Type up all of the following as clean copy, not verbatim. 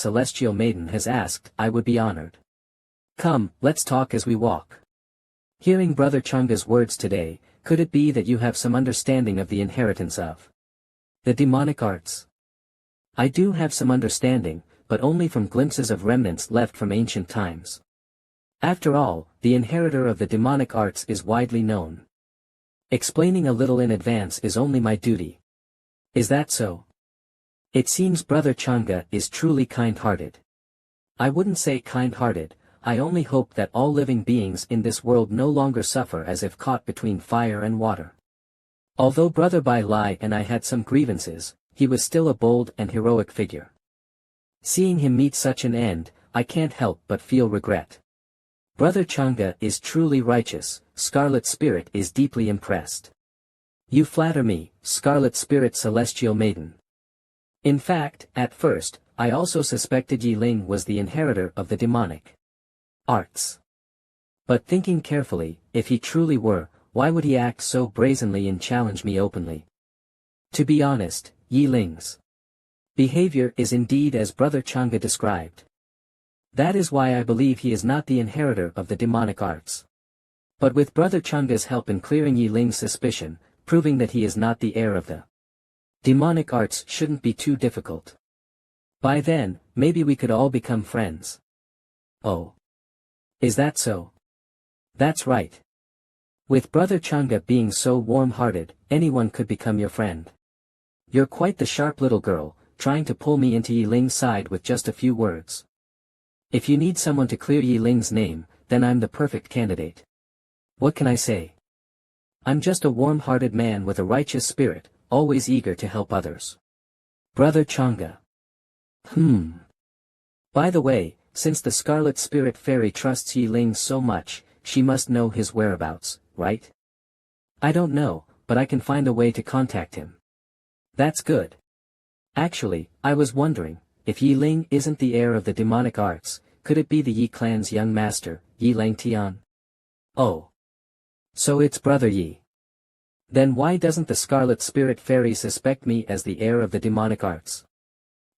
celestial maiden has asked, I would be honored. Come, let's talk as we walk. Hearing Brother Chunga's words today, could it be that you have some understanding of the inheritance of the demonic arts? I do have some understanding, but only from glimpses of remnants left from ancient times. After all, the inheritor of the demonic arts is widely known. Explaining a little in advance is only my duty. Is that so? It seems Brother Chunga is truly kind-hearted. I wouldn't say kind-hearted, I only hope that all living beings in this world no longer suffer as if caught between fire and water. Although Brother Bai Lai and I had some grievances, he was still a bold and heroic figure. Seeing him meet such an end, I can't help but feel regret. Brother Chunga is truly righteous, Scarlet Spirit is deeply impressed. You flatter me, Scarlet Spirit Celestial Maiden. In fact, at first, I also suspected Yi Ling was the inheritor of the demonic arts. But thinking carefully, if he truly were, why would he act so brazenly and challenge me openly? To be honest, Yi Ling's behavior is indeed as Brother Chunga described. That is why I believe he is not the inheritor of the demonic arts. But with Brother Chunga's help in clearing Yi Ling's suspicion, proving that he is not the heir of the demonic arts shouldn't be too difficult. By then, maybe we could all become friends. Oh. Is that so? That's right. With Brother Chunga being so warm-hearted, anyone could become your friend. You're quite the sharp little girl, trying to pull me into Yi Ling's side with just a few words. If you need someone to clear Yi Ling's name, then I'm the perfect candidate. What can I say? I'm just a warm-hearted man with a righteous spirit, always eager to help others. Brother Chunga. By the way, since the Scarlet Spirit Fairy trusts Yi Ling so much, she must know his whereabouts, right? I don't know, but I can find a way to contact him. That's good. Actually, I was wondering, if Yi Ling isn't the heir of the demonic arts, could it be the Yi clan's young master, Yi Langtian? Oh. So it's Brother Yi. Then why doesn't the Scarlet Spirit Fairy suspect me as the heir of the demonic arts?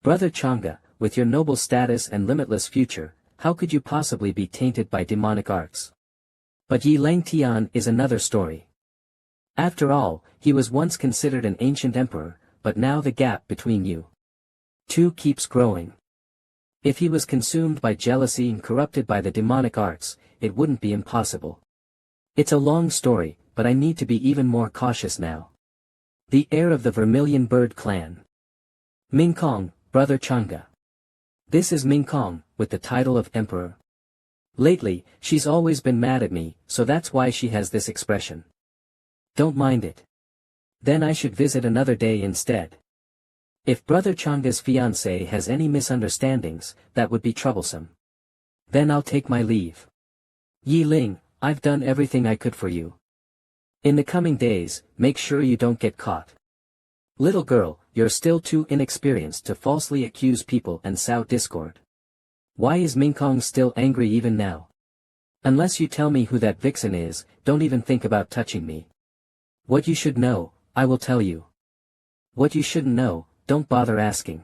Brother Chunga, with your noble status and limitless future, how could you possibly be tainted by demonic arts? But Yi Langtian is another story. After all, he was once considered an ancient emperor, but now the gap between you two keeps growing. If he was consumed by jealousy and corrupted by the demonic arts, it wouldn't be impossible. It's a long story, but I need to be even more cautious now. The heir of the Vermilion Bird clan. Ming Kong, Brother Chunga. This is Ming Kong, with the title of Emperor. Lately, she's always been mad at me, so that's why she has this expression. Don't mind it. Then I should visit another day instead. If Brother Chunga's fiancé has any misunderstandings, that would be troublesome. Then I'll take my leave. Yi Ling, I've done everything I could for you. In the coming days, make sure you don't get caught. Little girl, you're still too inexperienced to falsely accuse people and sow discord. Why is Ming Kong still angry even now? Unless you tell me who that vixen is, don't even think about touching me. What you should know, I will tell you. What you shouldn't know, don't bother asking.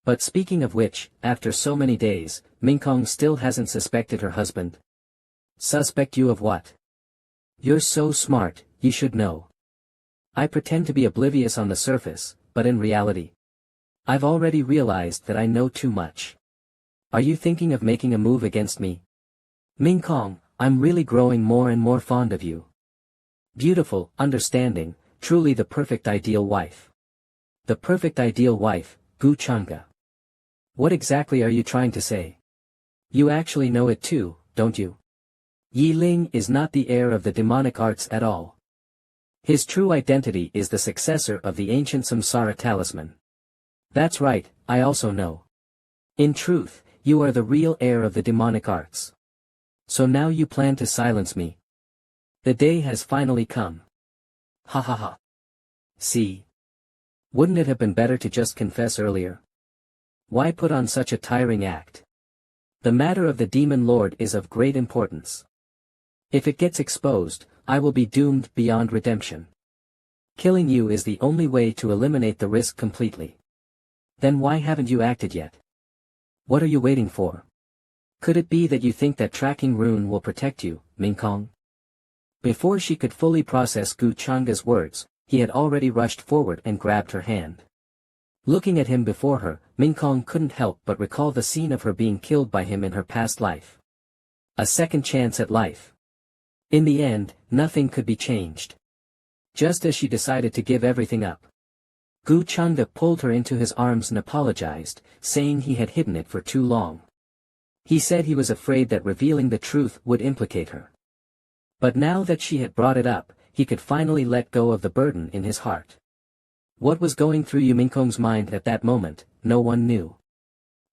But speaking of which, after so many days, Ming Kong still hasn't suspected her husband. Suspect you of what? You're so smart, you should know. I pretend to be oblivious on the surface, but in reality, I've already realized that I know too much. Are you thinking of making a move against me? Ming Kong, I'm really growing more and more fond of you. Beautiful, understanding, truly the perfect ideal wife. The perfect ideal wife, Gu Chunga. What exactly are you trying to say? You actually know it too, don't you? Yi Ling is not the heir of the demonic arts at all. His true identity is the successor of the ancient Samsara talisman. That's right, I also know. In truth, you are the real heir of the demonic arts. So now you plan to silence me. The day has finally come. Ha ha ha. See? Wouldn't it have been better to just confess earlier? Why put on such a tiring act? The matter of the Demon Lord is of great importance. If it gets exposed, I will be doomed beyond redemption. Killing you is the only way to eliminate the risk completely. Then why haven't you acted yet? What are you waiting for? Could it be that you think that tracking rune will protect you, Mingkong? Before she could fully process Gu Changa's words, he had already rushed forward and grabbed her hand. Looking at him before her, Mingkong couldn't help but recall the scene of her being killed by him in her past life. A second chance at life. In the end, nothing could be changed. Just as she decided to give everything up, Gu Changa pulled her into his arms and apologized, saying he had hidden it for too long. He said he was afraid that revealing the truth would implicate her. But now that she had brought it up, he could finally let go of the burden in his heart. What was going through Yu Mingkong's mind at that moment, no one knew.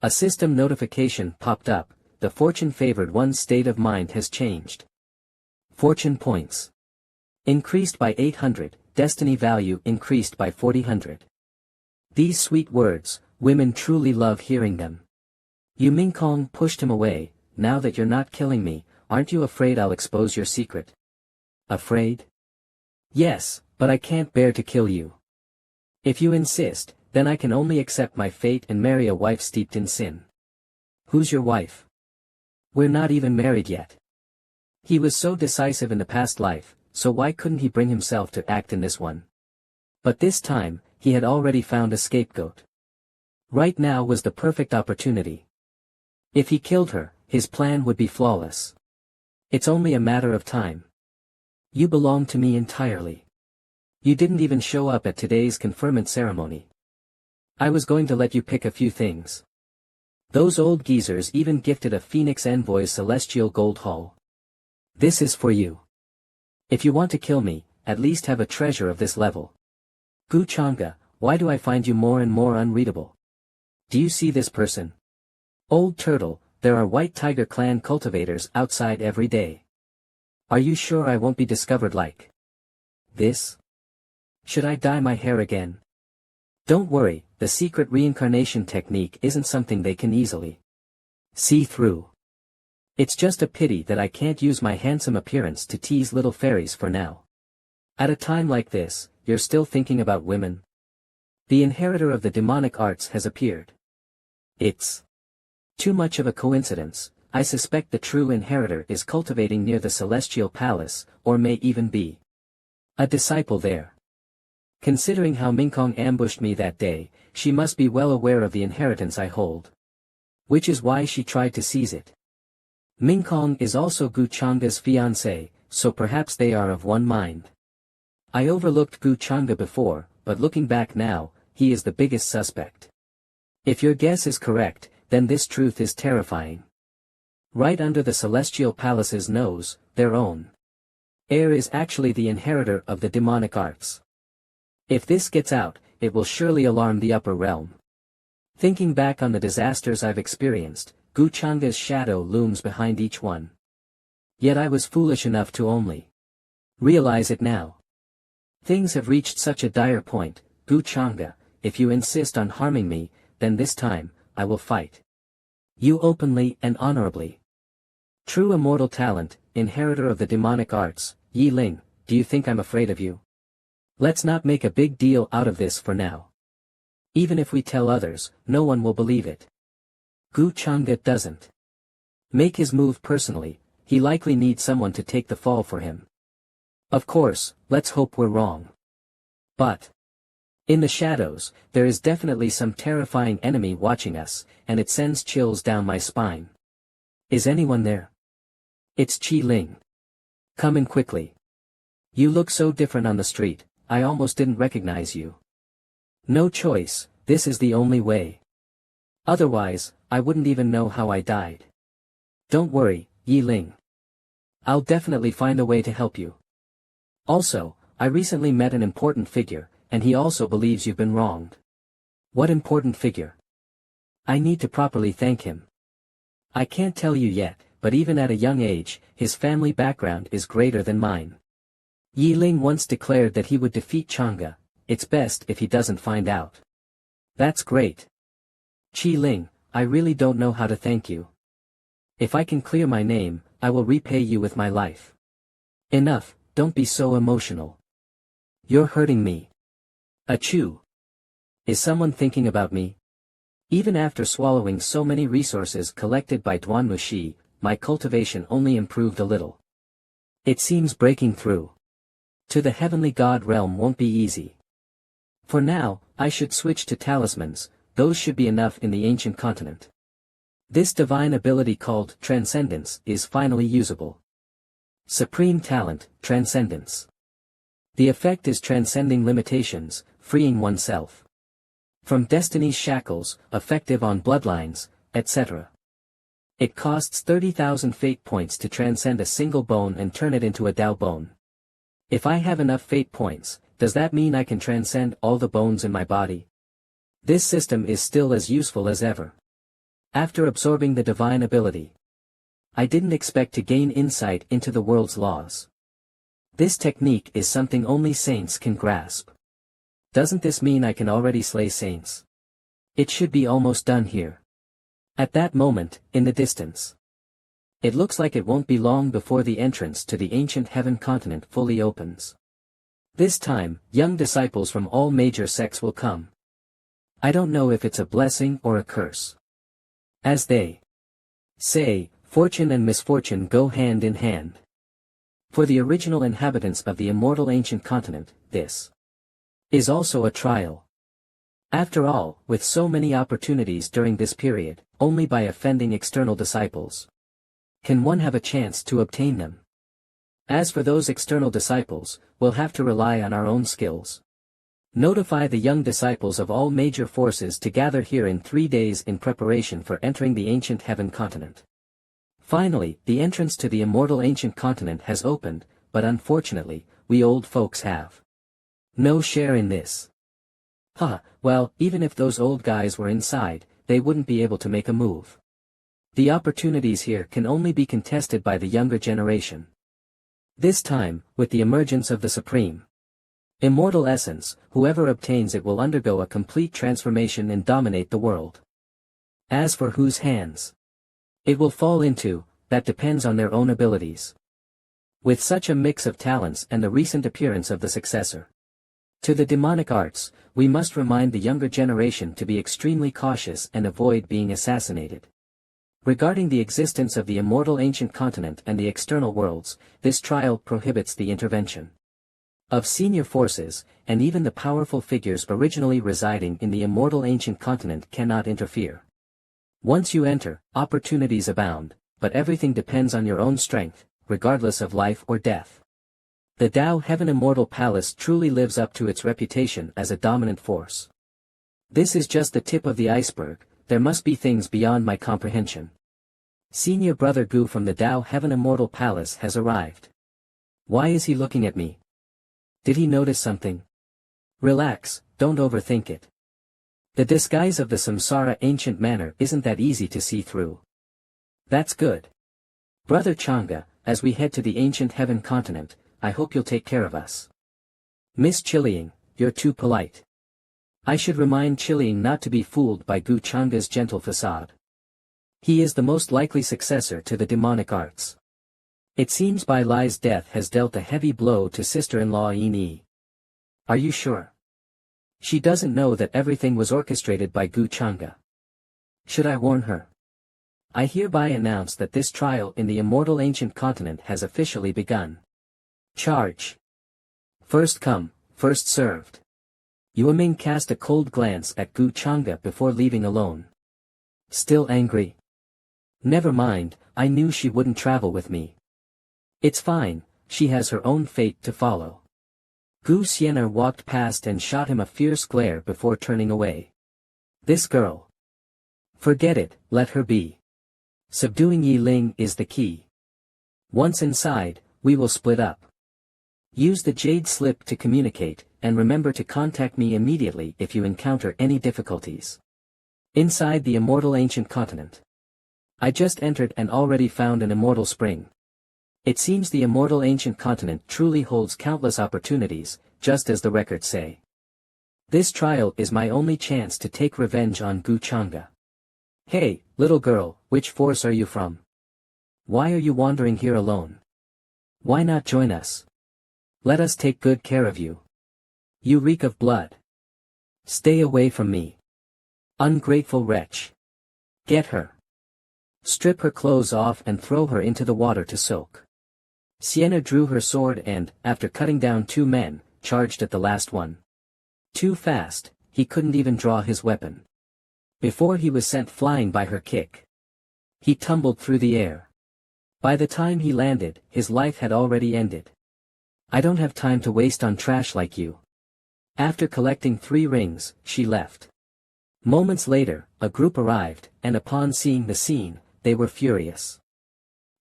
A system notification popped up. The fortune-favored one's state of mind has changed. Fortune points increased by 800, destiny value increased by 400. These sweet words, women truly love hearing them. Yu Mingkong pushed him away. Now that you're not killing me, aren't you afraid I'll expose your secret? Afraid? Yes, but I can't bear to kill you. If you insist, then I can only accept my fate and marry a wife steeped in sin. Who's your wife? We're not even married yet. He was so decisive in the past life, so why couldn't he bring himself to act in this one? But this time, he had already found a scapegoat. Right now was the perfect opportunity. If he killed her, his plan would be flawless. It's only a matter of time. You belong to me entirely. You didn't even show up at today's conferment ceremony. I was going to let you pick a few things. Those old geezers even gifted a Phoenix Envoy's celestial gold haul. This is for you. If you want to kill me, at least have a treasure of this level. Gu Changa, why do I find you more and more unreadable? Do you see this person? Old Turtle, there are White Tiger Clan cultivators outside every day. Are you sure I won't be discovered like this? Should I dye my hair again? Don't worry, the secret reincarnation technique isn't something they can easily see through. It's just a pity that I can't use my handsome appearance to tease little fairies for now. At a time like this, you're still thinking about women? The inheritor of the demonic arts has appeared. It's too much of a coincidence. I suspect the true inheritor is cultivating near the Celestial Palace, or may even be a disciple there. Considering how Mingkong ambushed me that day, she must be well aware of the inheritance I hold. Which is why she tried to seize it. Mingkong is also Gu Changa's fiancé, so perhaps they are of one mind. I overlooked Gu Changa before, but looking back now, he is the biggest suspect. If your guess is correct, then this truth is terrifying. Right under the Celestial Palace's nose, their own heir is actually the inheritor of the demonic arts. If this gets out, it will surely alarm the upper realm. Thinking back on the disasters I've experienced, Gu Changa's shadow looms behind each one. Yet I was foolish enough to only realize it now. Things have reached such a dire point, Gu Changa, if you insist on harming me, then this time, I will fight you openly and honorably. True immortal talent, inheritor of the demonic arts, Yi Ling, do you think I'm afraid of you? Let's not make a big deal out of this for now. Even if we tell others, no one will believe it. Gu Changa doesn't make his move personally, he likely needs someone to take the fall for him. Of course, let's hope we're wrong. But in the shadows, there is definitely some terrifying enemy watching us, and it sends chills down my spine. Is anyone there? It's Qi Ling. Come in quickly. You look so different on the street, I almost didn't recognize you. No choice, this is the only way. Otherwise, I wouldn't even know how I died. Don't worry, Yi Ling. I'll definitely find a way to help you. Also, I recently met an important figure, and he also believes you've been wronged. What important figure? I need to properly thank him. I can't tell you yet, but even at a young age, his family background is greater than mine. Yi Ling once declared that he would defeat Changa. It's best if he doesn't find out. That's great. Qi Ling, I really don't know how to thank you. If I can clear my name, I will repay you with my life. Enough, don't be so emotional. You're hurting me. Achoo. Is someone thinking about me? Even after swallowing so many resources collected by Duan Mushi, my cultivation only improved a little. It seems breaking through to the heavenly god realm won't be easy. For now, I should switch to talismans, those should be enough in the ancient continent. This divine ability called Transcendence is finally usable. Supreme Talent, Transcendence. The effect is transcending limitations, freeing oneself from destiny's shackles, effective on bloodlines, etc. It costs 30,000 fate points to transcend a single bone and turn it into a Dao bone. If I have enough fate points, does that mean I can transcend all the bones in my body? This system is still as useful as ever. After absorbing the divine ability, I didn't expect to gain insight into the world's laws. This technique is something only saints can grasp. Doesn't this mean I can already slay saints? It should be almost done here. At that moment, in the distance, it looks like it won't be long before the entrance to the ancient heaven continent fully opens. This time, young disciples from all major sects will come. I don't know if it's a blessing or a curse. As they say, fortune and misfortune go hand in hand. For the original inhabitants of the immortal ancient continent, this is also a trial. After all, with so many opportunities during this period, only by offending external disciples can one have a chance to obtain them. As for those external disciples, we'll have to rely on our own skills. Notify the young disciples of all major forces to gather here in 3 days in preparation for entering the ancient heaven continent. Finally, the entrance to the immortal ancient continent has opened, but unfortunately, we old folks have no share in this. Well, even if those old guys were inside, they wouldn't be able to make a move. The opportunities here can only be contested by the younger generation. This time, with the emergence of the supreme immortal essence, whoever obtains it will undergo a complete transformation and dominate the world. As for whose hands it will fall into, that depends on their own abilities. With such a mix of talents and the recent appearance of the successor to the demonic arts, we must remind the younger generation to be extremely cautious and avoid being assassinated. Regarding the existence of the immortal ancient continent and the external worlds, this trial prohibits the intervention of senior forces, and even the powerful figures originally residing in the immortal ancient continent cannot interfere. Once you enter, opportunities abound, but everything depends on your own strength, regardless of life or death. The Dao Heaven Immortal Palace truly lives up to its reputation as a dominant force. This is just the tip of the iceberg, there must be things beyond my comprehension. Senior Brother Gu from the Dao Heaven Immortal Palace has arrived. Why is he looking at me? Did he notice something? Relax, don't overthink it. The disguise of the Samsara ancient manner isn't that easy to see through. That's good. Brother Changa, as we head to the ancient heaven continent, I hope you'll take care of us. Miss Chiliang, you're too polite. I should remind Chiliang not to be fooled by Gu Changa's gentle facade. He is the most likely successor to the demonic arts. It seems Bai Lai's death has dealt a heavy blow to sister-in-law Yin Yi. Are you sure? She doesn't know that everything was orchestrated by Gu Changa. Should I warn her? I hereby announce that this trial in the immortal ancient continent has officially begun. Charge. First come, first served. Yueming cast a cold glance at Gu Changa before leaving alone. Still angry? Never mind, I knew she wouldn't travel with me. It's fine, she has her own fate to follow. Gu Xiener walked past and shot him a fierce glare before turning away. This girl. Forget it, let her be. Subduing Yi Ling is the key. Once inside, we will split up. Use the jade slip to communicate, and remember to contact me immediately if you encounter any difficulties. Inside the immortal ancient continent. I just entered and already found an immortal spring. It seems the immortal ancient continent truly holds countless opportunities, just as the records say. This trial is my only chance to take revenge on Gu Changa. Hey, little girl, which force are you from? Why are you wandering here alone? Why not join us? Let us take good care of you. You reek of blood. Stay away from me. Ungrateful wretch. Get her. Strip her clothes off and throw her into the water to soak. Sienna drew her sword and, after cutting down 2 men, charged at the last one. Too fast, he couldn't even draw his weapon. Before he was sent flying by her kick, he tumbled through the air. By the time he landed, his life had already ended. I don't have time to waste on trash like you. After collecting 3 rings, she left. Moments later, a group arrived, and upon seeing the scene, they were furious.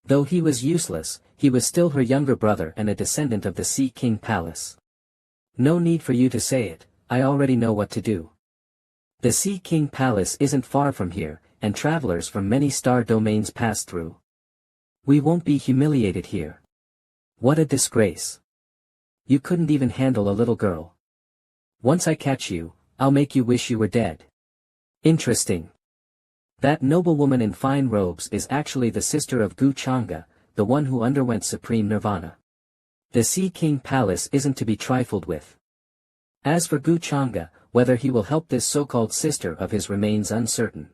Though he was useless, he was still her younger brother and a descendant of the Sea King Palace. No need for you to say it, I already know what to do. The Sea King Palace isn't far from here, and travelers from many star domains pass through. We won't be humiliated here. What a disgrace. You couldn't even handle a little girl. Once I catch you, I'll make you wish you were dead. Interesting. That noblewoman in fine robes is actually the sister of Gu Changa, the one who underwent supreme nirvana. The Sea King Palace isn't to be trifled with. As for Gu Changa, whether he will help this so-called sister of his remains uncertain.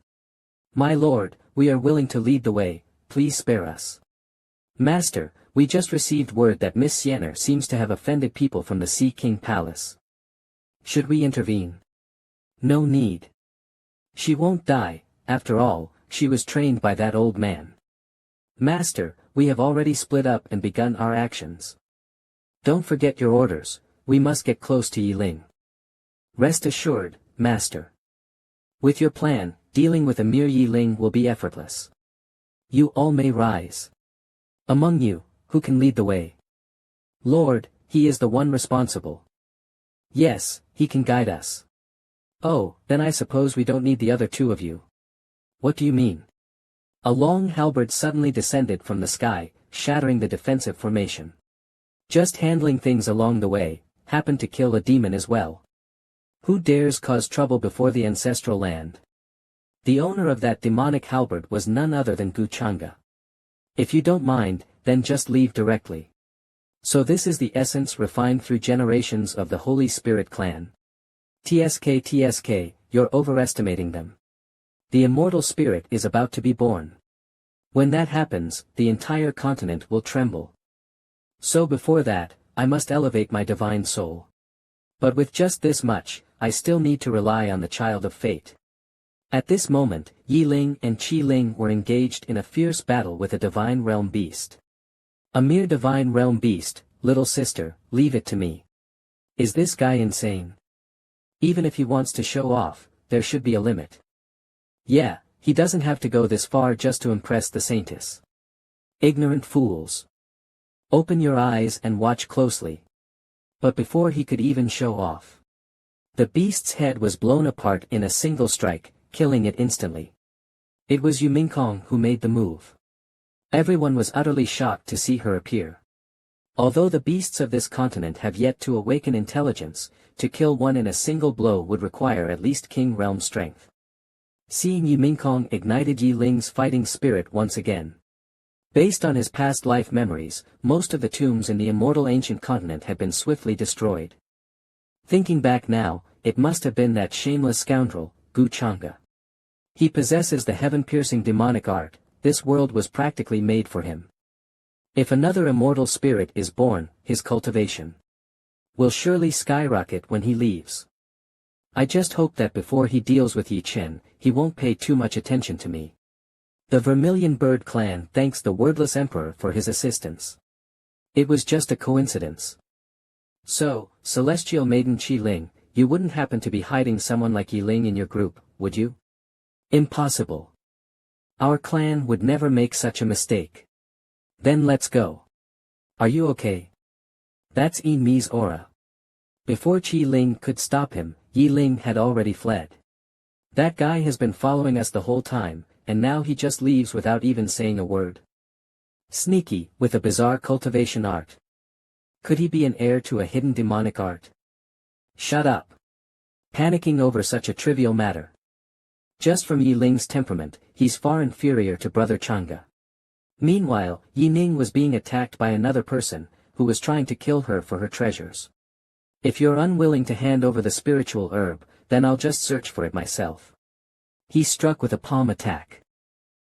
My lord, we are willing to lead the way, please spare us. Master, we just received word that Miss Sienna seems to have offended people from the Sea King Palace. Should we intervene? No need. She won't die, after all, she was trained by that old man. Master, we have already split up and begun our actions. Don't forget your orders, we must get close to Yiling. Rest assured, Master. With your plan, dealing with a mere Yiling will be effortless. You all may rise. Among you, who can lead the way? Lord, he is the one responsible. Yes, he can guide us. Oh, then I suppose we don't need the other 2 of you. What do you mean? A long halberd suddenly descended from the sky, shattering the defensive formation. Just handling things along the way, happened to kill a demon as well. Who dares cause trouble before the ancestral land? The owner of that demonic halberd was none other than Gu Changa. If you don't mind, then just leave directly. So this is the essence refined through generations of the Holy Spirit clan. TSK, you're overestimating them. The immortal spirit is about to be born. When that happens, the entire continent will tremble. So before that, I must elevate my divine soul. But with just this much, I still need to rely on the child of fate. At this moment, Yiling and Qi-Ling were engaged in a fierce battle with a divine realm beast. A mere divine realm beast, little sister, leave it to me. Is this guy insane? Even if he wants to show off, there should be a limit. Yeah, he doesn't have to go this far just to impress the saintess. Ignorant fools. Open your eyes and watch closely. But before he could even show off, the beast's head was blown apart in a single strike, killing it instantly. It was Yu Mingkong who made the move. Everyone was utterly shocked to see her appear. Although the beasts of this continent have yet to awaken intelligence, to kill one in a single blow would require at least king realm strength. Seeing Yu Mingkong ignited Yi Ling's fighting spirit once again. Based on his past life memories, most of the tombs in the immortal ancient continent had been swiftly destroyed. Thinking back now, it must have been that shameless scoundrel, Gu Changa. He possesses the heaven-piercing demonic art, this world was practically made for him. If another immortal spirit is born, his cultivation will surely skyrocket when he leaves. I just hope that before he deals with Yi Chen, he won't pay too much attention to me. The Vermilion Bird clan thanks the wordless emperor for his assistance. It was just a coincidence. So, Celestial Maiden Qi-Ling, you wouldn't happen to be hiding someone like Yi Ling in your group, would you? Impossible. Our clan would never make such a mistake. Then let's go. Are you okay? That's Yi Mi's aura. Before Qi-Ling could stop him, Yi Ling had already fled. That guy has been following us the whole time, and now he just leaves without even saying a word. Sneaky, with a bizarre cultivation art. Could he be an heir to a hidden demonic art? Shut up. Panicking over such a trivial matter. Just from Yi Ling's temperament, he's far inferior to Brother Changa. Meanwhile, Yi Ning was being attacked by another person, who was trying to kill her for her treasures. If you're unwilling to hand over the spiritual herb, then I'll just search for it myself. He struck with a palm attack.